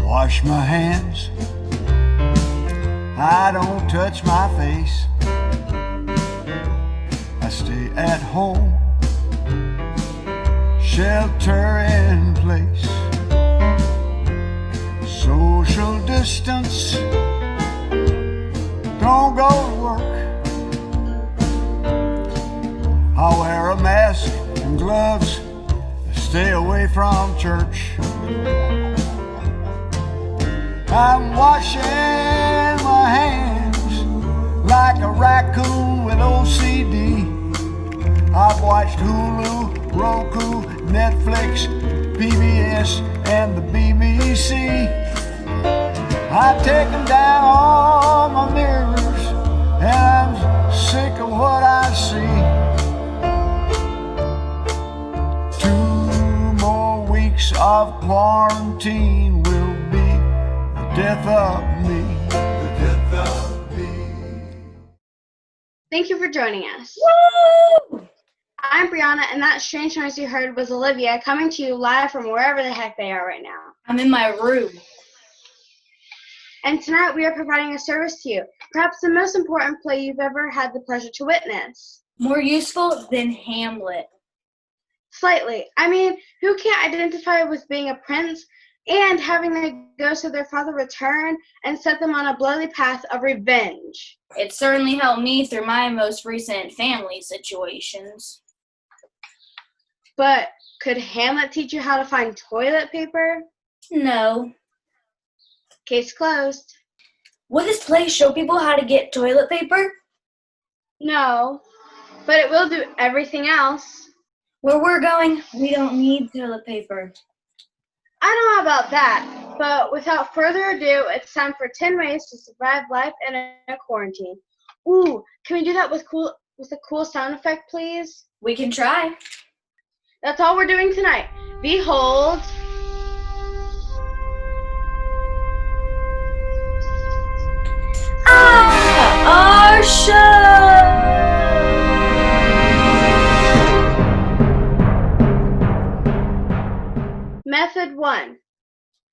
wash my hands, I don't touch my face. I stay at home, shelter in place. Social distance, don't go to work. I wear a mask and gloves, stay away from church. I'm washing my hands like a raccoon with OCD. I've watched Hulu, Roku, Netflix, PBS, and the BBC. I've taken down all my mirrors, and I'm sick of what I see. 2 more weeks of quarantine will be the death of me. The death of me. Thank you for joining us. Woo! I'm Brianna, and that strange noise you heard was Olivia coming to you live from wherever the heck they are right now. I'm in my room. And tonight we are providing a service to you, perhaps the most important play you've ever had the pleasure to witness. More useful than Hamlet. Slightly. I mean, who can't identify with being a prince and having the ghost of their father return and set them on a bloody path of revenge? It certainly helped me through my most recent family situations. But could Hamlet teach you how to find toilet paper? No. Case closed. Will this play show people how to get toilet paper? No, but it will do everything else. Where we're going, we don't need toilet paper. I don't know about that, but without further ado, it's time for 10 ways to survive life in a quarantine. Ooh, can we do that with a cool sound effect, please? We can try. That's all we're doing tonight. Behold. Our show! Method 1.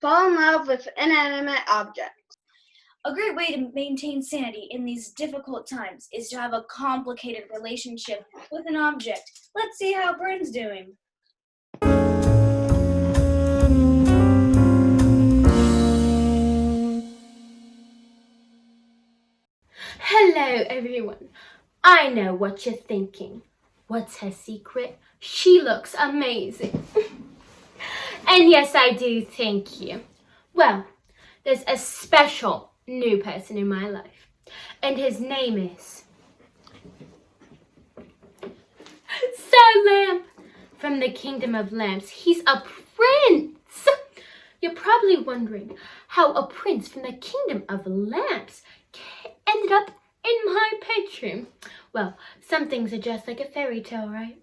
Fall in love with inanimate objects. A great way to maintain sanity in these difficult times is to have a complicated relationship with an object. Let's see how Bryn's doing. Hello, everyone. I know what you're thinking. What's her secret? She looks amazing. And yes, I do, thank you. Well, there's a special new person in my life, and his name is Sir Lamp from the Kingdom of Lamps. He's a prince. You're probably wondering how a prince from the Kingdom of Lamps ended up in my bedroom. Well, some things are just like a fairy tale, right?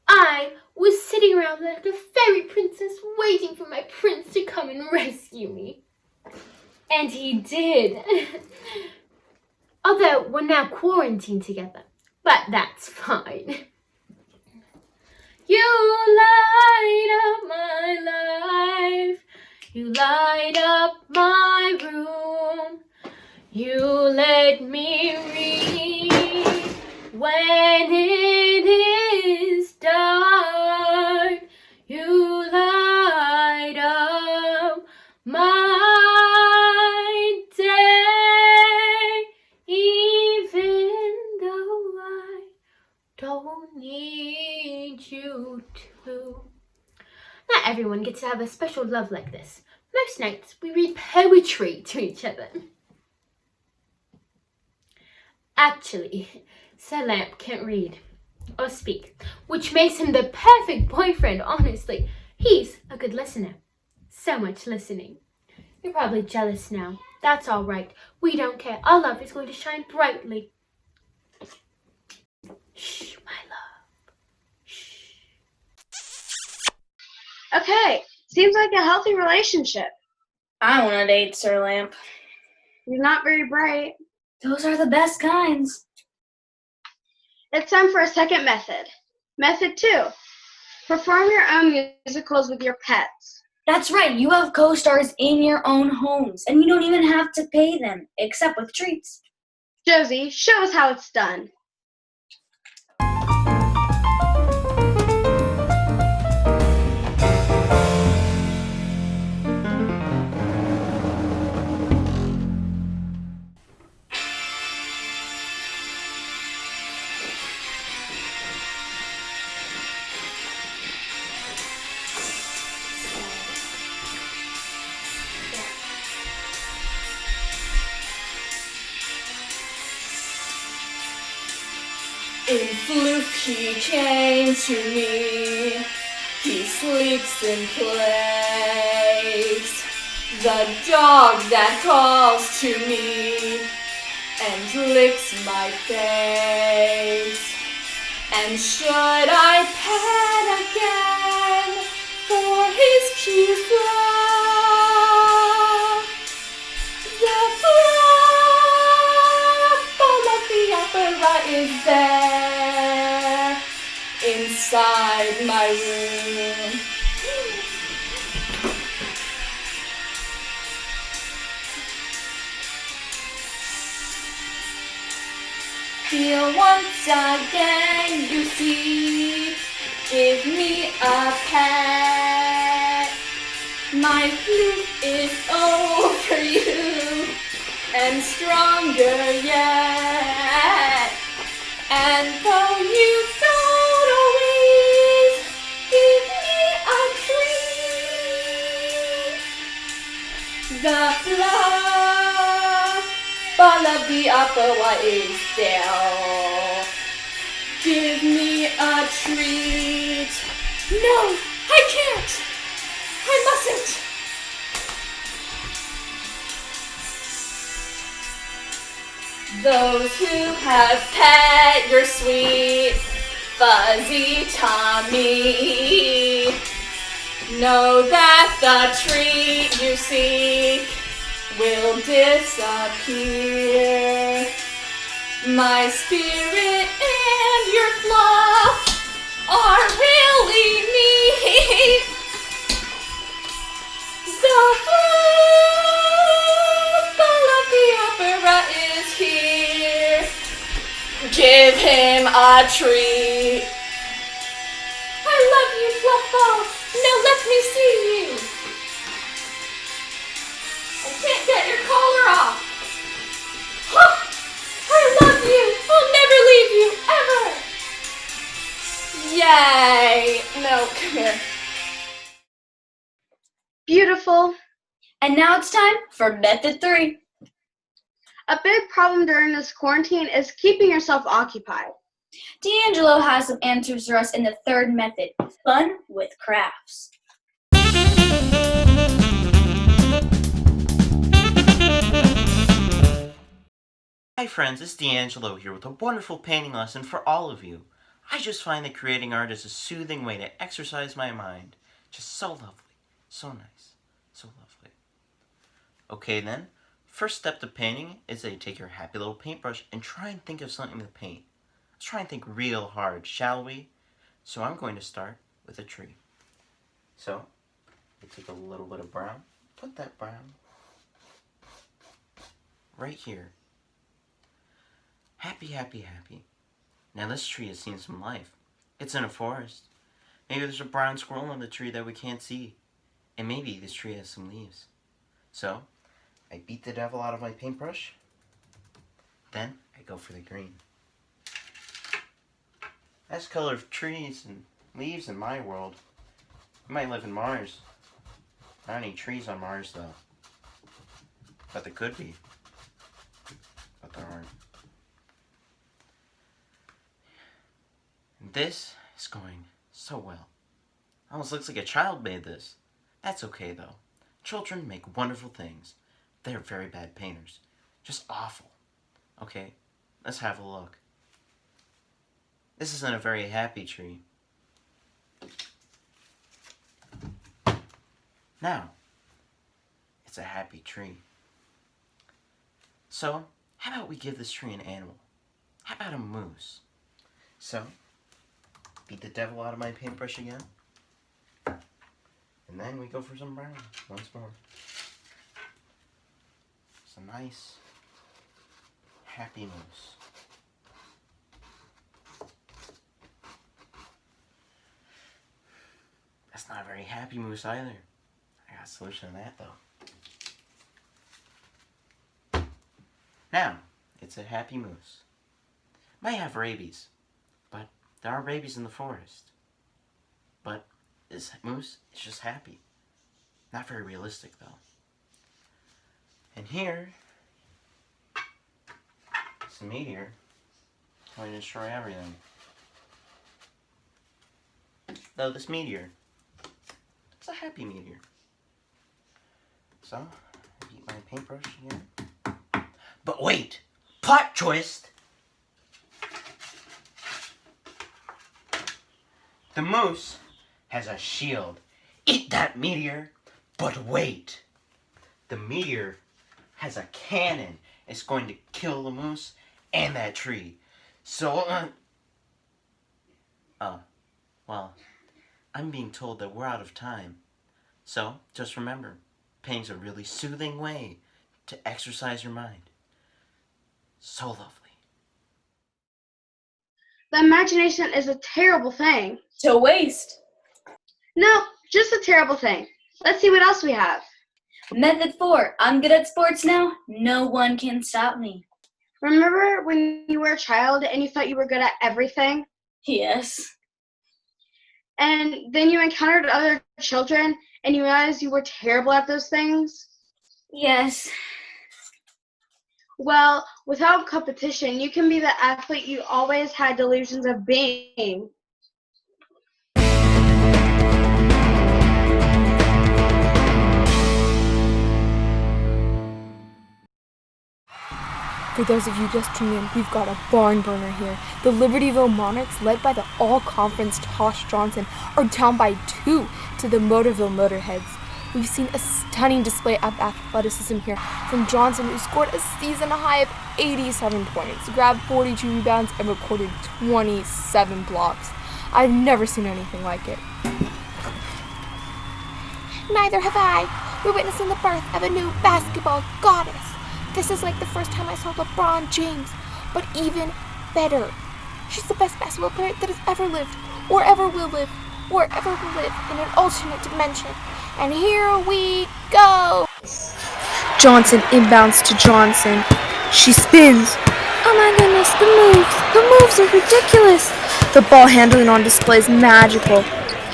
I was sitting around like a fairy princess waiting for my prince to come and rescue me. And he did. Although we're now quarantined together, but that's fine. You light up my life. You light up my room. You let me read when it is dark. You light up my day, even though I don't need you to. Not everyone gets to have a special love like this. Most nights we read poetry to each other. Actually, Sir Lamp can't read or speak, which makes him the perfect boyfriend, honestly. He's a good listener. So much listening. You're probably jealous now. That's all right. We don't care. Our love is going to shine brightly. Shh, my love. Shh. Okay, seems like a healthy relationship. I want to date Sir Lamp. He's not very bright. Those are the best kinds. It's time for a second method. Method 2. Perform your own musicals with your pets. That's right, you have co-stars in your own homes, and you don't even have to pay them, except with treats. Josie, show us how it's done. In Floof he came to me, he sleeps in place, the dog that calls to me and licks my face. And should I pet again for his cute fluff, the fluff ball of the opera is there inside my room. Feel once again, you see, give me a pet. My flute is over you, and stronger yet. And though you don't always give me a treat, the fluff ball of the opera is there. Give me a treat. No, I can't. I mustn't. Those who have pet your sweet fuzzy tummy know that the treat you seek will disappear. My spirit and your fluff are really neat. The fluff ball of the opera is here. Give him a treat. I love you, Fluff Ball. Now let me see you. I can't get your collar off. Huh. I love you. I'll never leave you, ever. Yay. No, come here. Beautiful. And now it's time for method 3. A big problem during this quarantine is keeping yourself occupied. D'Angelo has some answers for us in the 3rd method, fun with crafts. Hi friends, it's D'Angelo here with a wonderful painting lesson for all of you. I just find that creating art is a soothing way to exercise my mind. Just so lovely, so nice, so lovely. Okay then, first step to painting is that you take your happy little paintbrush and try and think of something to paint. Let's try and think real hard, shall we? So I'm going to start with a tree. So, I take a little bit of brown, put that brown right here. Happy, happy, happy. Now this tree has seen some life. It's in a forest. Maybe there's a brown squirrel on the tree that we can't see. And maybe this tree has some leaves. So, I beat the devil out of my paintbrush. Then, I go for the green. That's the color of trees and leaves in my world. You might live in Mars. Not any trees on Mars, though. But there could be. But there aren't. This is going so well. Almost looks like a child made this. That's okay though. Children make wonderful things. They're very bad painters. Just awful. Okay, let's have a look. This isn't a very happy tree. Now, it's a happy tree. So, how about we give this tree an animal? How about a moose? So, beat the devil out of my paintbrush again. And then we go for some brown once more. It's a nice, happy moose. That's not a very happy moose either. I got a solution to that though. Now, it's a happy moose. Might have rabies, but there are rabies in the forest. But this moose is just happy. Not very realistic though. And here, it's a meteor going to destroy everything. Though this meteor, it's a happy meteor. So, I get my paintbrush here. But wait! Plot twist! The moose has a shield. Eat that meteor! But wait! The meteor has a cannon. It's going to kill the moose and that tree. So, well, I'm being told that we're out of time. So, just remember, painting's a really soothing way to exercise your mind. So lovely. The imagination is a terrible thing. To waste. No, just a terrible thing. Let's see what else we have. Method 4. I'm good at sports now. No one can stop me. Remember when you were a child and you thought you were good at everything? Yes. And then you encountered other children and you realized you were terrible at those things? Yes. Well, without competition, you can be the athlete you always had delusions of being. For those of you just tuned in, we've got a barn burner here. The Libertyville Monarchs, led by the all-conference Tosh Johnson, are down by 2 to the Motorville Motorheads. We've seen a stunning display of athleticism here from Johnson, who scored a season high of 87 points, grabbed 42 rebounds, and recorded 27 blocks. I've never seen anything like it. Neither have I. We're witnessing the birth of a new basketball goddess. This is like the first time I saw LeBron James, but even better. She's the best basketball player that has ever lived, or ever will live, or ever will live in an alternate dimension. And here we go! Johnson inbounds to Johnson. She spins. Oh my goodness, the moves are ridiculous. The ball handling on display is magical.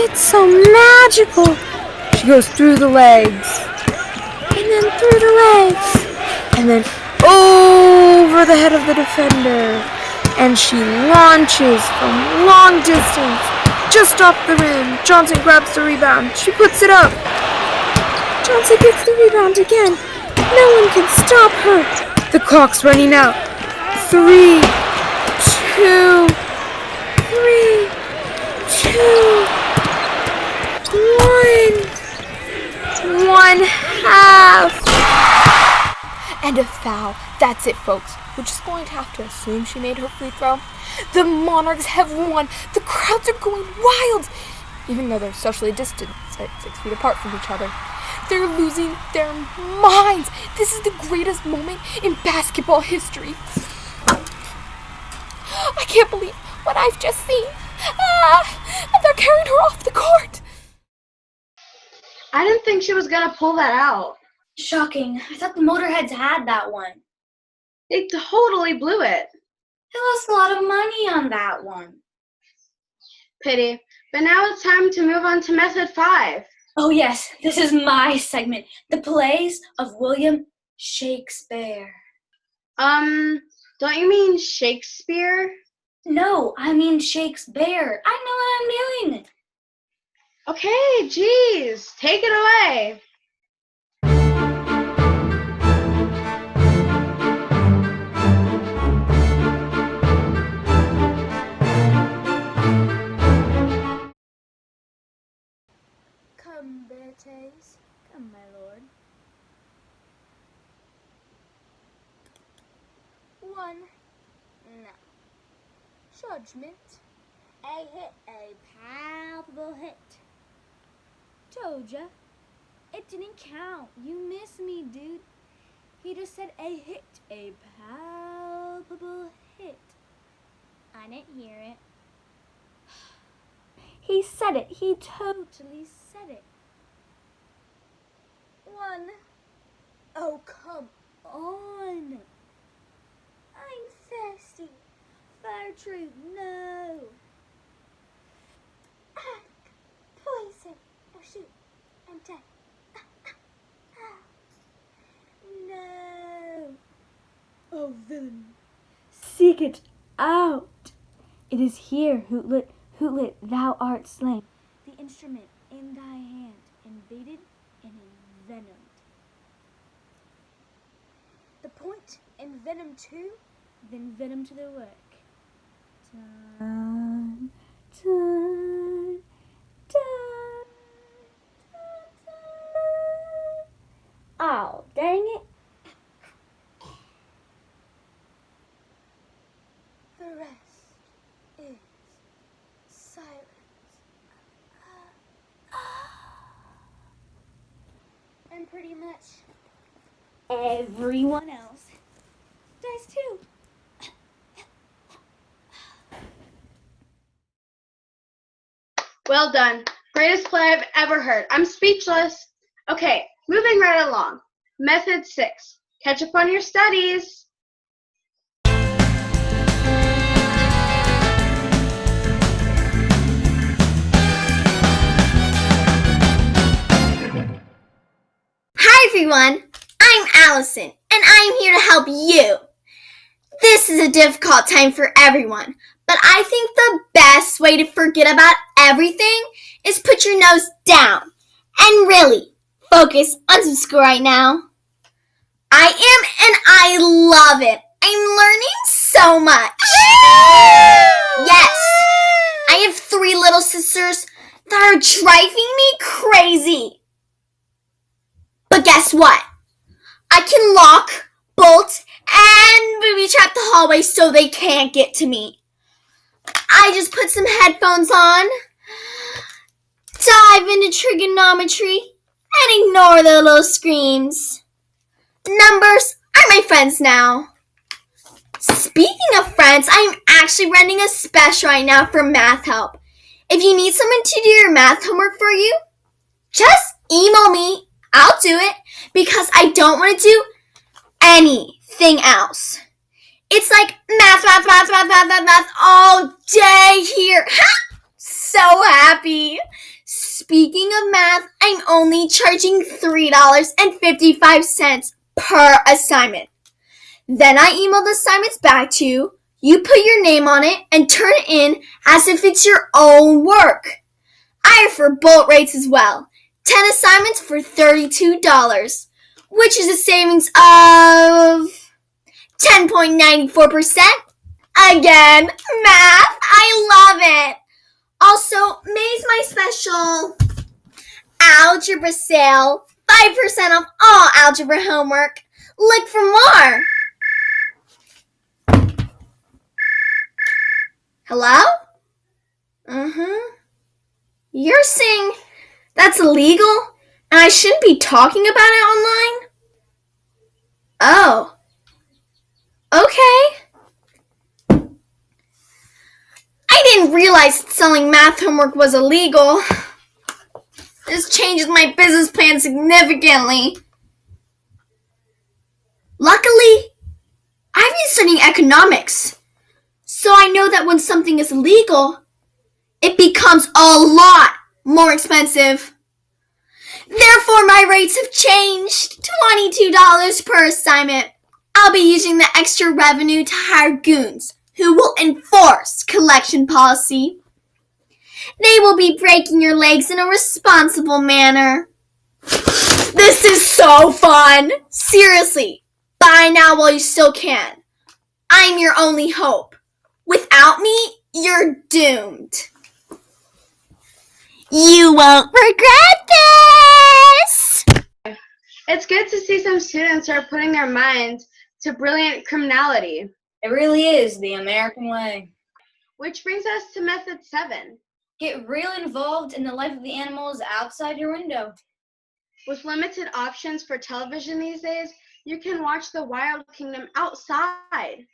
It's so magical. She goes through the legs. And then through the legs. And then over the head of the defender. And she launches from long distance. Just off the rim. Johnson grabs the rebound. She puts it up. Johnson gets the rebound again. No one can stop her. The clock's running out. 3, 2, 3, 2, 1. 1/2. And a foul. That's it, folks. We're just going to have to assume she made her free throw. The Monarchs have won. The crowds are going wild. Even though they're socially distanced at 6 feet apart from each other. They're losing their minds. This is the greatest moment in basketball history. I can't believe what I've just seen. They're carrying her off the court. I didn't think she was going to pull that out. Shocking. I thought the Motorheads had that one. They totally blew it. They lost a lot of money on that one. Pity. But now it's time to move on to Method 5. Oh yes, this is my segment. The plays of William Shakespeare. Don't you mean Shakespeare? No, I mean Shakespeare. I know what I'm doing. Okay, geez. Take it away. Come, Bertes. Come, my lord. 1. No. Judgment. A hit, a palpable hit. 2. told ya. It didn't count. You missed me, dude. He just said a hit. A palpable hit. I didn't hear it. He said it. He totally said it. One. Oh, come on. I'm thirsty. Fire truth, no. Poison. Oh, shoot. I'm dead. No. Oh, villain. Seek it out. It is here, Hootlet. Hootlet, thou art slain. The instrument in thy hand, invaded and envenomed. The point, envenom too, then venom to the work. Dun, dun, dun, dun, dun. Oh, dang it. The rest is silence. And pretty much everyone else does too. Well done. Greatest play I've ever heard. I'm speechless. Okay, moving right along. Method 6. Catch up on your studies. Hi everyone, I'm Allison, and I'm here to help you. This is a difficult time for everyone, but I think the best way to forget about everything is put your nose down and really focus on some school right now. I am, and I love it. I'm learning so much. Yes, I have 3 little sisters that are driving me crazy. But guess what? I can lock, bolt, and booby trap the hallway so they can't get to me. I just put some headphones on, dive into trigonometry, and ignore the little screams. Numbers are my friends now. Speaking of friends, I'm actually running a special right now for math help. If you need someone to do your math homework for you, just email me. I'll do it because I don't want to do anything else. It's like math all day here. So happy. Speaking of math, I'm only charging $3.55 per assignment. Then I email the assignments back to you. You put your name on it and turn it in as if it's your own work. I offer bulk rates as well. 10 assignments for $32, which is a savings of 10.94%. Again, math, I love it. Also, May's my special algebra sale. 5% off all algebra homework. Look for more. Hello? You're saying that's illegal and I shouldn't be talking about it online? Oh. Okay. I didn't realize selling math homework was illegal. This changes my business plan significantly. Luckily, I've been studying economics, so I know that when something is illegal, it becomes a lot more expensive. Therefore, my rates have changed. $22 per assignment. I'll be using the extra revenue to hire goons who will enforce collection policy. They will be breaking your legs in a responsible manner. This is so fun. Seriously, buy now while you still can. I'm your only hope. Without me, you're doomed. You won't regret this! It's good to see some students are putting their minds to brilliant criminality. It really is the American way. Which brings us to Method 7. Get real involved in the life of the animals outside your window. With limited options for television these days, you can watch the Wild Kingdom outside.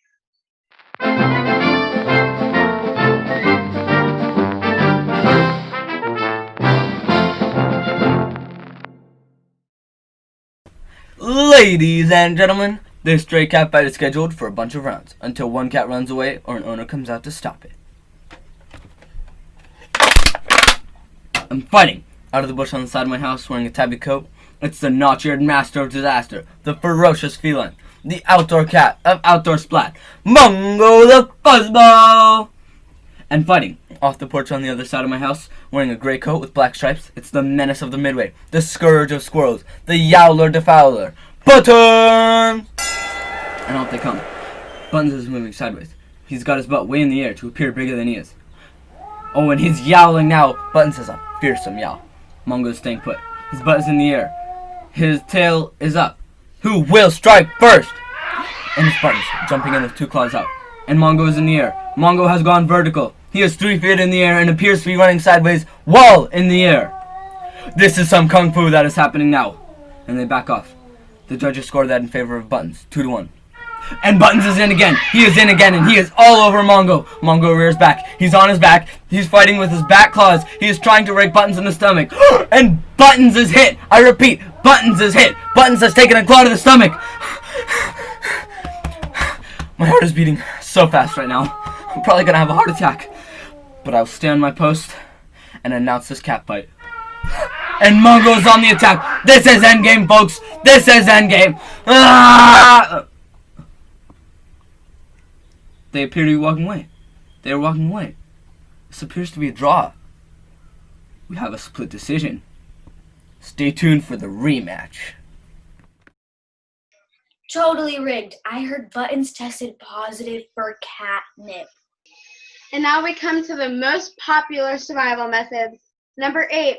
Ladies and gentlemen, this stray cat fight is scheduled for a bunch of rounds until one cat runs away or an owner comes out to stop it. I'm fighting out of the bush on the side of my house wearing a tabby coat. It's the notch-eared master of disaster, the ferocious feline, the outdoor cat of outdoor splat, Mungo the Fuzzball! And fighting off the porch on the other side of my house, wearing a gray coat with black stripes, it's the menace of the Midway, the scourge of squirrels, the Yowler Defouler, Buttons! And off they come. Buttons is moving sideways. He's got his butt way in the air to appear bigger than he is. Oh, and he's yowling now. Buttons has a fearsome yowl. Mungo's staying put. His butt is in the air. His tail is up. Who will strike first? And it's Buttons, jumping in with two claws out. And Mungo is in the air. Mungo has gone vertical. He is 3 feet in the air and appears to be running sideways while in the air. This is some kung fu that is happening now. And they back off. The judges score that in favor of Buttons, 2-1. And Buttons is in again. He is in again, and he is all over Mungo. Mungo rears back. He's on his back. He's fighting with his back claws. He is trying to rake Buttons in the stomach. And Buttons is hit. I repeat, Buttons is hit. Buttons has taken a claw to the stomach. My heart is beating so fast right now. I'm probably going to have a heart attack. But I'll stay on my post and announce this cat fight. And Mungo is on the attack. This is endgame, folks. This is endgame. Ah! They appear to be walking away. They are walking away. This appears to be a draw. We have a split decision. Stay tuned for the rematch. Totally rigged. I heard Buttons tested positive for catnip. And now we come to the most popular survival method. Number 8,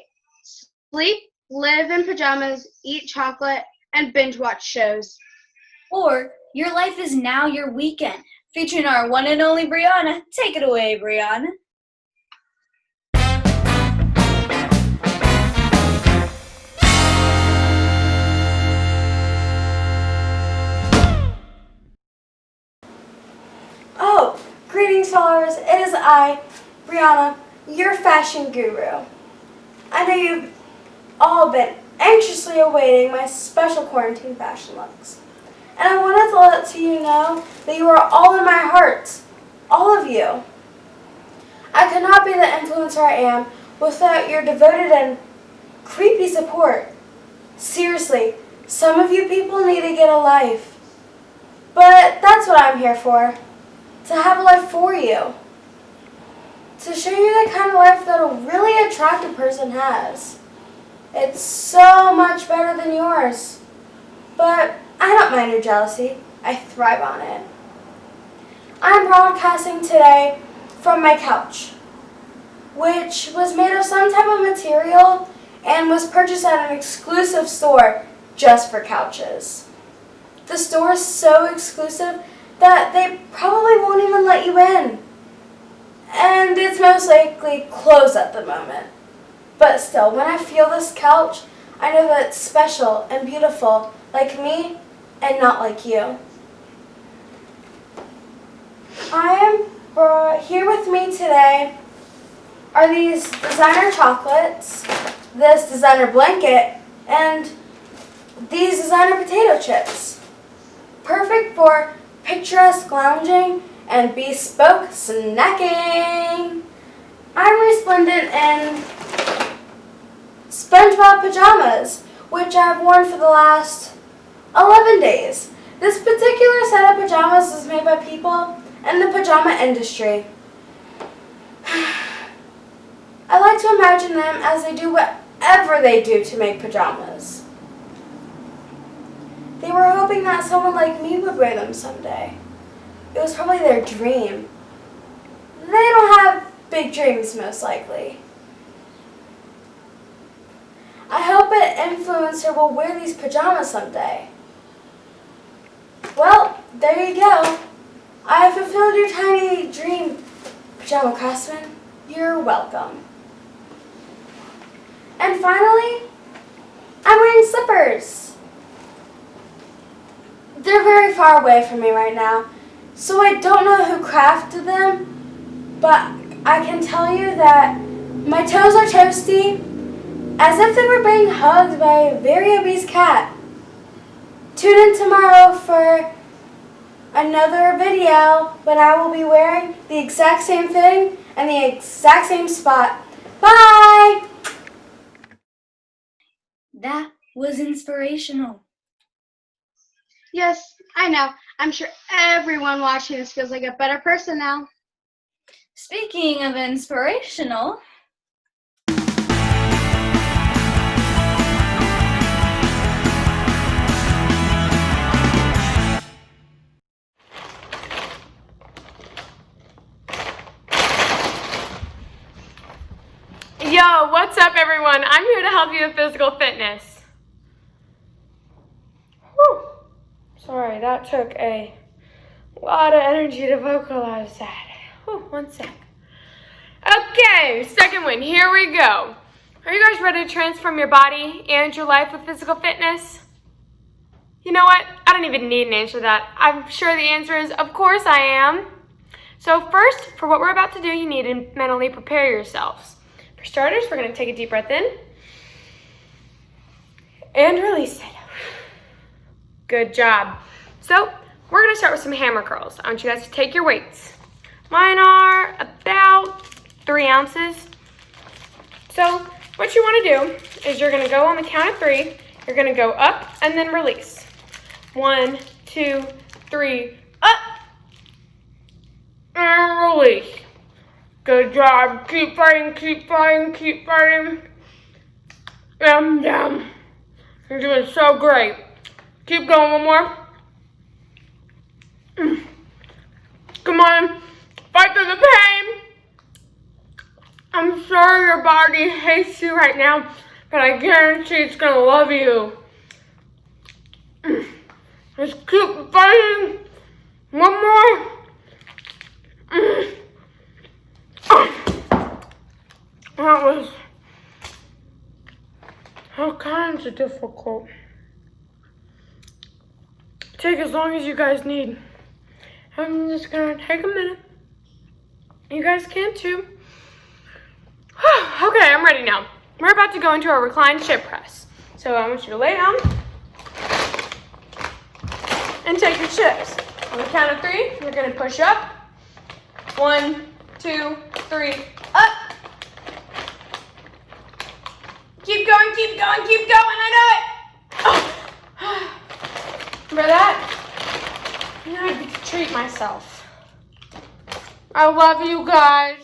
sleep, live in pajamas, eat chocolate, and binge watch shows. Or your life is now your weekend, featuring our one and only Brianna. Take it away, Brianna. Oh, greetings followers, it is I, Brianna, your fashion guru. I know you've all been anxiously awaiting my special quarantine fashion looks. And I wanted to let you know that you are all in my heart, all of you. I could not be the influencer I am without your devoted and creepy support. Seriously, some of you people need to get a life. But that's what I'm here for. To have a life for you. To show you the kind of life that a really attractive person has. It's so much better than yours. But I don't mind your jealousy. I thrive on it. I'm broadcasting today from my couch, which was made of some type of material and was purchased at an exclusive store just for couches. The store is so exclusive that they probably won't even let you in. And it's most likely closed at the moment. But still, when I feel this couch, I know that it's special and beautiful, like me, and not like you. Here with me today are these designer chocolates, this designer blanket, and these designer potato chips. Perfect for picturesque lounging and bespoke snacking. I'm resplendent in SpongeBob pajamas, which I've worn for the last 11 days. This particular set of pajamas is made by people in the pajama industry. I like to imagine them as they do whatever they do to make pajamas. They were hoping that someone like me would wear them someday. It was probably their dream. They don't have big dreams, most likely. I hope an influencer will wear these pajamas someday. Well, there you go. I have fulfilled your tiny dream, pajama craftsman. You're welcome. And finally, I'm wearing slippers. They're very far away from me right now, so I don't know who crafted them, but I can tell you that my toes are toasty, as if they were being hugged by a very obese cat. Tune in tomorrow for another video when I will be wearing the exact same thing and the exact same spot. Bye! That was inspirational. Yes, I know. I'm sure everyone watching this feels like a better person now. Speaking of inspirational, Yo, what's up everyone? I'm here to help you with physical fitness. Whew. Sorry, that took a lot of energy to vocalize that. Whew, one sec. Okay, second one, here we go. Are you guys ready to transform your body and your life with physical fitness? You know what? I don't even need an answer to that. I'm sure the answer is, of course I am. So first, for what we're about to do, you need to mentally prepare yourselves. For starters, we're going to take a deep breath in and release it. Good job. So we're going to start with some hammer curls. I want you guys to take your weights. Mine are about 3 ounces. So what you want to do is you're going to go on the count of 3. You're going to go up and then release. 1, 2, 3, up and release. Good job. Keep fighting, keep fighting, keep fighting. Down. You're doing so great. Keep going, one more. Come on. Fight through the pain. I'm sure your body hates you right now, but I guarantee it's going to love you. Just keep fighting. One more. That was all kinds of difficult. Take as long as you guys need. I'm just gonna take a minute. You guys can too. Okay, I'm ready now. We're about to go into our reclined chip press. So I want you to lay down and take your chips. On the count of 3, you're gonna push up. 1, 2, 3, up. Keep going, keep going, keep going. I know it. Oh. Remember that? I need to treat myself. I love you guys.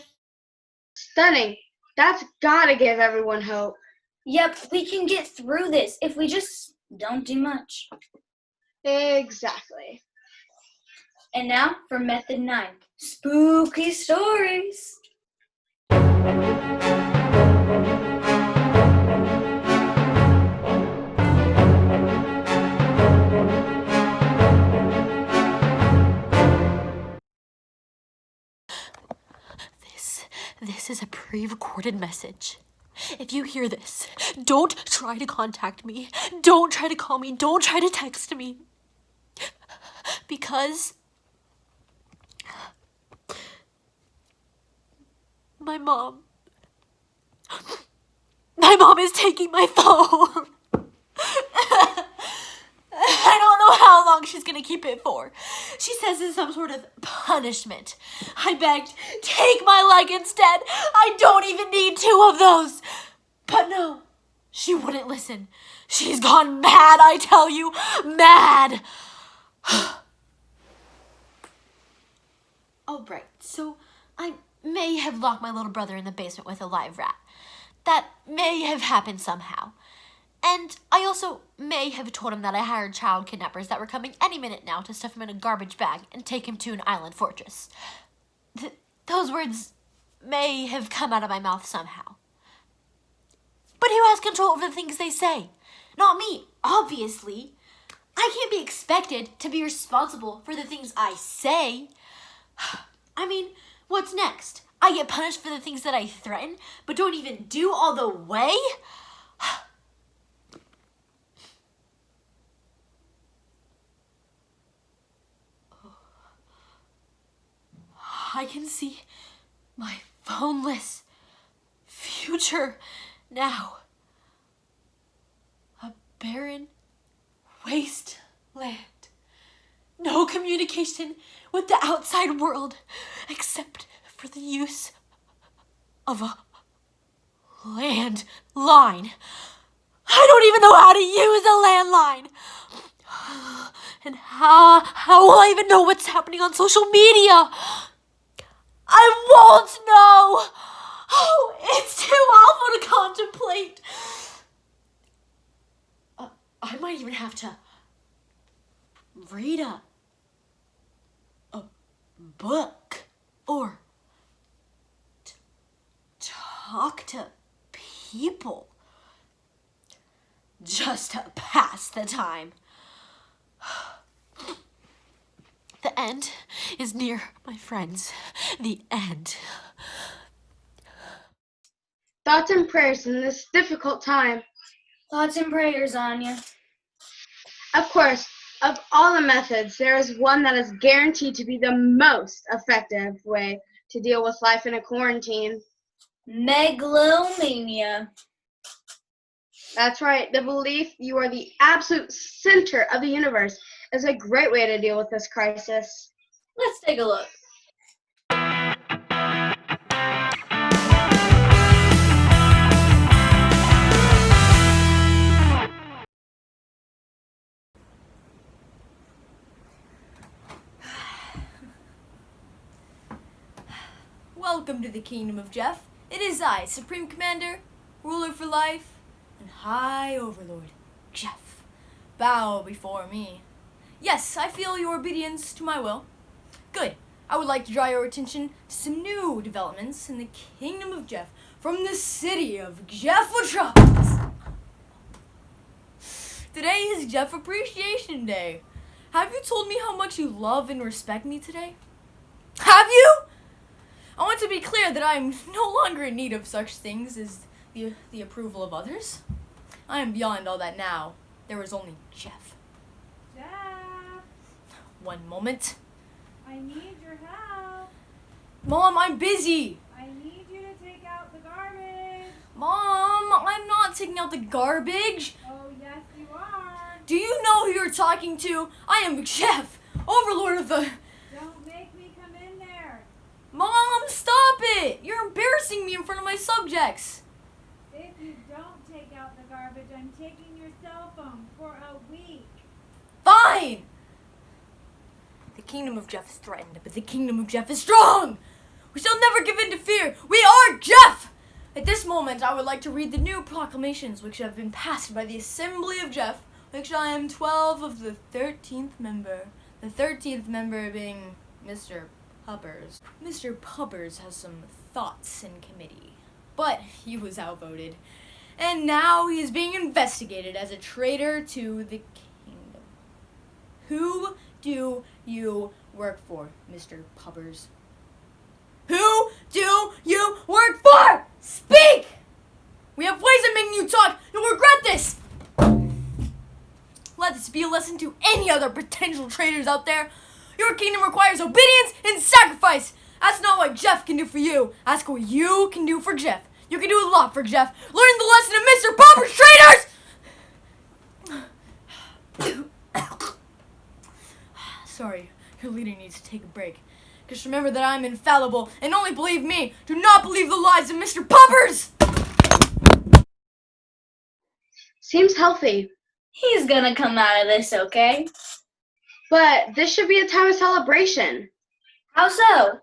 Stunning. That's gotta give everyone hope. yep, we can get through this if we just don't do much. Exactly. And now for method 9, spooky stories. This is a pre-recorded message. If you hear this, don't try to contact me. Don't try to call me. Don't try to text me. Because my mom is taking my phone. I don't know how long she's gonna keep it for. She says it's some sort of punishment. I begged, take my leg instead. I don't even need 2 of those. But no, she wouldn't listen. She's gone mad, I tell you, mad. Oh, right, so I may have locked my little brother in the basement with a live rat. That may have happened somehow. And I also may have told him that I hired child kidnappers that were coming any minute now to stuff him in a garbage bag and take him to an island fortress. Those words may have come out of my mouth somehow. But who has control over the things they say? Not me, obviously. I can't be expected to be responsible for the things I say. I mean, what's next? I get punished for the things that I threaten, but don't even do all the way? I can see my phoneless future now. A barren wasteland. No communication with the outside world except for the use of a landline. I don't even know how to use a landline. And how will I even know what's happening on social media? I won't know. Oh, it's too awful to contemplate. I might even have to read a book or talk to people just to pass the time. The end is near, my friends. The end. Thoughts and prayers in this difficult time. Thoughts and prayers, Anya. Of course, of all the methods, there is one that is guaranteed to be the most effective way to deal with life in a quarantine. Megalomania. That's right. The belief you are the absolute center of the universe is a great way to deal with this crisis. Let's take a look. Welcome to the Kingdom of Jeff. It is I, Supreme Commander, Ruler for Life, and High Overlord, Jeff. Bow before me. Yes, I feel your obedience to my will. Good. I would like to draw your attention to some new developments in the Kingdom of Jeff from the city of Jeffotropolis. Today is Jeff Appreciation Day. Have you told me how much you love and respect me today? Have you? I want to be clear that I am no longer in need of such things as the approval of others. I am beyond all that now. There is only Jeff. Jeff, One moment. I need your help. Mom, I'm busy. I need you to take out the garbage. Mom, I'm not taking out the garbage. Oh, yes, you are. Do you know who you're talking to? I am Jeff, Overlord of the... Don't make me come in there. Mom, stop it! You're embarrassing me in front of my subjects. If you don't take out the garbage, I'm taking your cell phone for a week. Fine! The Kingdom of Jeff is threatened, but the Kingdom of Jeff is strong! We shall never give in to fear! We are Jeff! At this moment, I would like to read the new proclamations which have been passed by the Assembly of Jeff, which I am 12 of the 13th member. The 13th member being Mr. Puppers. Mr. Puppers has some thoughts in committee, but he was outvoted. And now he is being investigated as a traitor to the kingdom. Who do you work for, Mr. Puppers? Who do you work for? Speak! We have ways of making you talk. You'll regret this. Let this be a lesson to any other potential traitors out there. Your kingdom requires obedience and sacrifice. Ask not what Jeff can do for you. Ask what you can do for Jeff. You can do a lot for Jeff. Learn the lesson of Mr. Popper's traitors! Sorry, your leader needs to take a break. Just remember that I'm infallible and only believe me. Do not believe the lies of Mr. Puppers! Seems healthy. He's gonna come out of this, okay? But this should be a time of celebration. How so?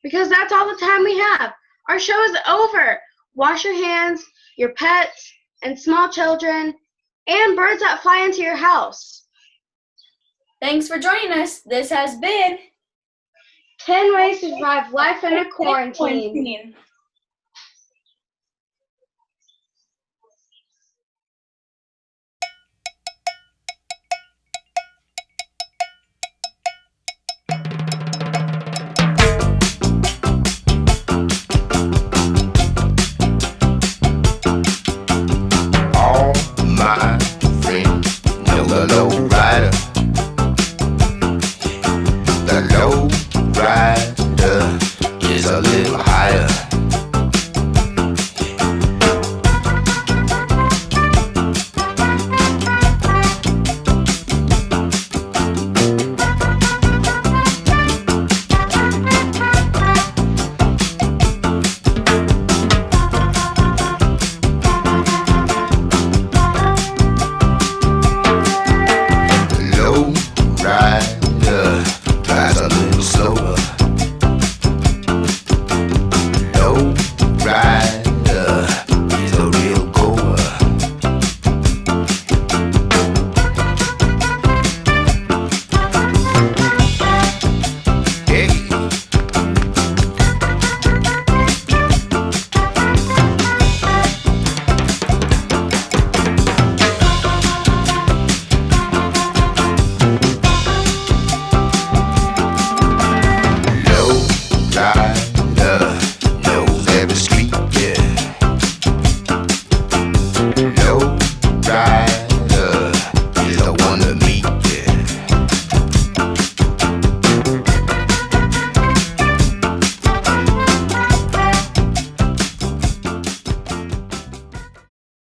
Because that's all the time we have. Our show is over. Wash your hands, your pets, and small children, and birds that fly into your house. Thanks for joining us. This has been 10 Ways to Survive Life in a Quarantine. low rider. The low rider is a little higher.